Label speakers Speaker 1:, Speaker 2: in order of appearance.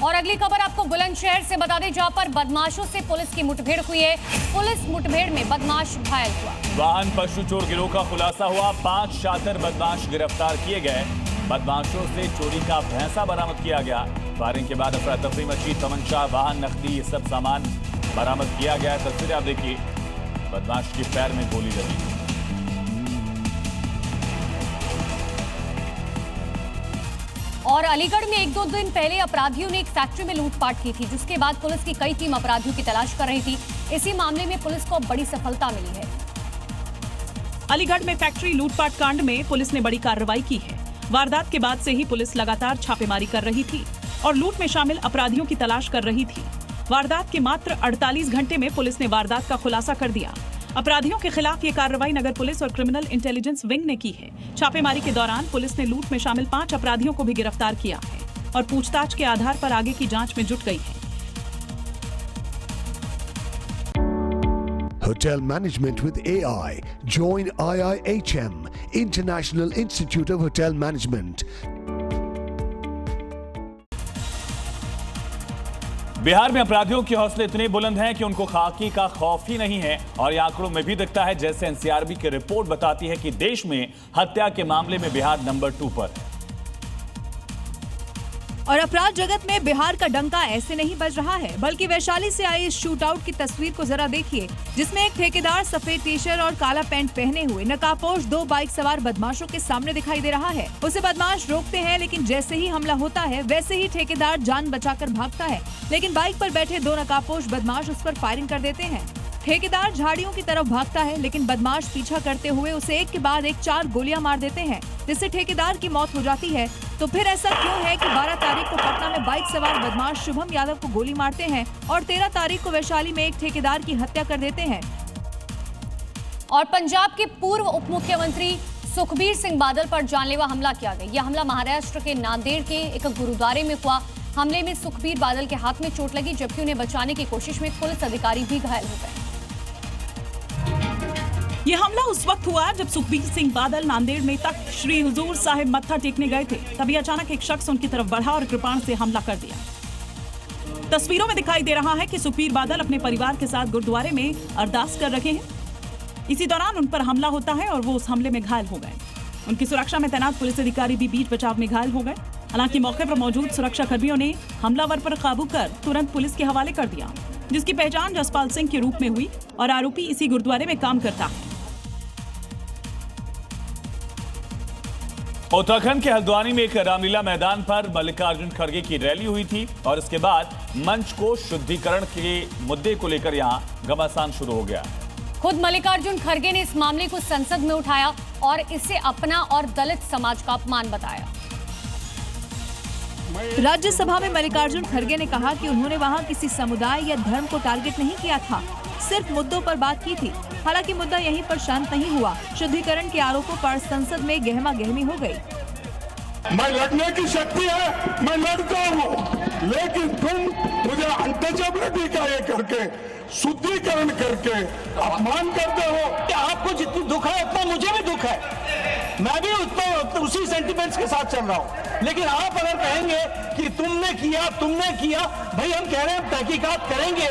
Speaker 1: और अगली खबर आपको बुलंदशहर से बता दें, जहां पर बदमाशों से पुलिस की मुठभेड़ हुई है। पुलिस मुठभेड़ में बदमाश घायल हुआ।
Speaker 2: वाहन पशु चोर गिरोह का खुलासा हुआ। 5 शातिर बदमाश गिरफ्तार किए गए। बदमाशों से चोरी का भैंसा बरामद किया गया। फायरिंग के बाद अफरा तफरी मची। तमंचा, वाहन, नकदी, ये सब सामान बरामद किया गया। तस्वीरें आप देखिए, बदमाश के पैर में गोली लगी।
Speaker 1: और अलीगढ़ में 1-2 दिन पहले अपराधियों ने एक फैक्ट्री में लूटपाट की थी, जिसके बाद पुलिस की कई टीम अपराधियों की तलाश कर रही थी। इसी मामले में पुलिस को बड़ी सफलता मिली है।
Speaker 3: अलीगढ़ में फैक्ट्री लूटपाट कांड में पुलिस ने बड़ी कार्रवाई की है। वारदात के बाद से ही पुलिस लगातार छापेमारी कर रही थी और लूट में शामिल अपराधियों की तलाश कर रही थी। वारदात के मात्र 48 घंटे में पुलिस ने वारदात का खुलासा कर दिया। अपराधियों के खिलाफ ये कार्रवाई नगर पुलिस और क्रिमिनल इंटेलिजेंस विंग ने की है। छापेमारी के दौरान पुलिस ने लूट में शामिल 5 अपराधियों को भी गिरफ्तार किया है और पूछताछ के आधार पर आगे की जांच में जुट गई है।
Speaker 4: Hotel Management with AI. Join IIHM, International Institute of Hotel Management.
Speaker 2: Bihar में अपराधियों के हौसले इतने बुलंद हैं कि उनको खाकी का खौफ ही नहीं है। और ये आंकड़ों में भी दिखता है, जैसे एनसीआरबी की रिपोर्ट बताती है कि देश में हत्या के मामले में बिहार नंबर 2 पर है।
Speaker 5: और अपराध जगत में बिहार का डंका ऐसे नहीं बज रहा है, बल्कि वैशाली से आई इस शूटआउट की तस्वीर को जरा देखिए, जिसमें एक ठेकेदार सफेद टी शर्ट और काला पैंट पहने हुए नकाबपोश 2 बाइक सवार बदमाशों के सामने दिखाई दे रहा है। उसे बदमाश रोकते हैं, लेकिन जैसे ही हमला होता है वैसे ही ठेकेदार जान बचाकर भागता है, लेकिन बाइक पर बैठे 2 नकाबपोश बदमाश उस पर फायरिंग कर देते हैं। ठेकेदार झाड़ियों की तरफ भागता है, लेकिन बदमाश पीछा करते हुए उसे एक के बाद एक 4 गोलियां मार देते हैं, जिससे ठेकेदार की मौत हो जाती है। तो फिर ऐसा क्यों है कि 12 तारीख को पटना में बाइक सवार बदमाश शुभम यादव को गोली मारते हैं और 13 तारीख को वैशाली में एक ठेकेदार की हत्या कर देते हैं।
Speaker 1: और पंजाब के पूर्व उप मुख्यमंत्री सुखबीर सिंह बादल पर जानलेवा हमला किया गया। यह हमला महाराष्ट्र के नांदेड़ के एक गुरुद्वारे में हुआ। हमले में सुखबीर बादल के हाथ में चोट लगी, जबकि उन्हें बचाने की कोशिश में पुलिस अधिकारी भी घायल हो गए।
Speaker 3: ये हमला उस वक्त हुआ जब सुखबीर सिंह बादल नांदेड़ में तख्त श्री हुजूर साहिब मत्था टेकने गए थे। तभी अचानक एक शख्स उनकी तरफ बढ़ा और कृपाण से हमला कर दिया। तस्वीरों में दिखाई दे रहा है कि सुखबीर बादल अपने परिवार के साथ गुरुद्वारे में अरदास कर रहे हैं। इसी दौरान उन पर हमला होता है और वो उस हमले में घायल हो गए। उनकी सुरक्षा में तैनात पुलिस अधिकारी भी बीच बचाव में घायल हो गए। हालांकि मौके पर मौजूद सुरक्षा कर्मियों ने हमलावर पर काबू कर तुरंत पुलिस के हवाले कर दिया, जिसकी पहचान जसपाल सिंह के रूप में हुई और आरोपी इसी गुरुद्वारे में काम करता है।
Speaker 2: उत्तराखंड के हल्द्वानी में एक रामलीला मैदान पर मल्लिकार्जुन खड़गे की रैली हुई थी और इसके बाद मंच को शुद्धिकरण के मुद्दे को लेकर यहां घमासान शुरू हो गया।
Speaker 1: खुद मल्लिकार्जुन खड़गे ने इस मामले को संसद में उठाया और इसे अपना और दलित समाज का अपमान बताया।
Speaker 5: राज्यसभा में मल्लिकार्जुन खड़गे ने कहा कि उन्होंने वहां किसी समुदाय या धर्म को टारगेट नहीं किया था, सिर्फ मुद्दों पर बात की थी। हालांकि मुद्दा यहीं पर शांत नहीं हुआ। शुद्धिकरण के आरोपों पर संसद में गहमा गहमी हो गई।
Speaker 6: मैं लड़ने की शक्ति है, मैं लड़ता हूँ, लेकिन तुम मुझे अनटचेबिलिटी का ये करके, शुद्धिकरण करके अपमान करते हो।
Speaker 7: आपको जितनी दुख है उतना मुझे भी दुख है। मैं भी उसी सेंटिमेंट्स के साथ चल रहा हूँ। लेकिन आप अगर कहेंगे कि तुमने किया, भाई हम कह रहे हैं तहकीकात करेंगे।